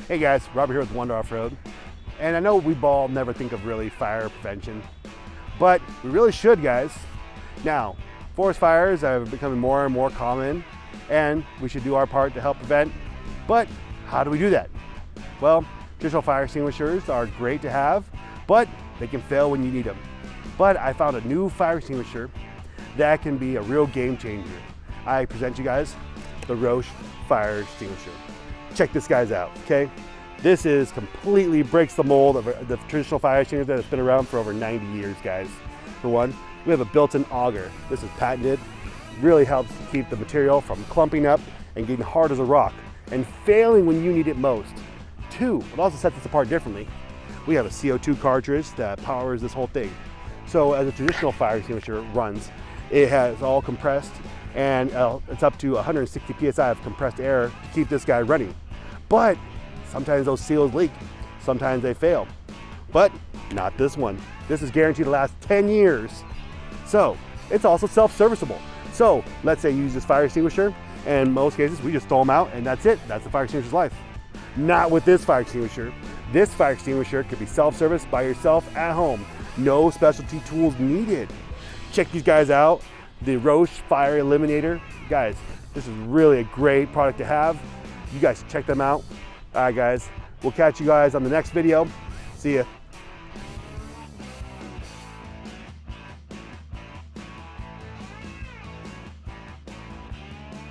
Hey guys, Robert here with Wonder Offroad. And I know we all never think of really fire prevention, but we really should, guys. Now, forest fires are becoming more and more common, and we should do our part to help prevent. But how do we do that? Well, traditional fire extinguishers are great to have, but they can fail when you need them. But I found a new fire extinguisher that can be a real game changer. I present you guys the Roche fire extinguisher. Check this guys out, okay? This is completely breaks the mold of the traditional fire extinguisher that's been around for over 90 years, guys. For one, we have a built-in auger. This is patented. Really helps keep the material from clumping up and getting hard as a rock and failing when you need it most. Two, it also sets us apart differently. We have a CO2 cartridge that powers this whole thing. So as a traditional fire extinguisher runs, it has all compressed, and it's up to 160 PSI of compressed air to keep this guy running. But sometimes those seals leak, sometimes they fail. But not this one. This is guaranteed to last 10 years. So it's also self-serviceable. So let's say you use this fire extinguisher, and in most cases we just throw them out and that's it. That's the fire extinguisher's life. Not with this fire extinguisher. This fire extinguisher could be self-serviced by yourself at home. No specialty tools needed. Check these guys out. The Roche Fire Eliminator. Guys, this is really a great product to have. You guys check them out. All right, guys, we'll catch you guys on the next video. See ya.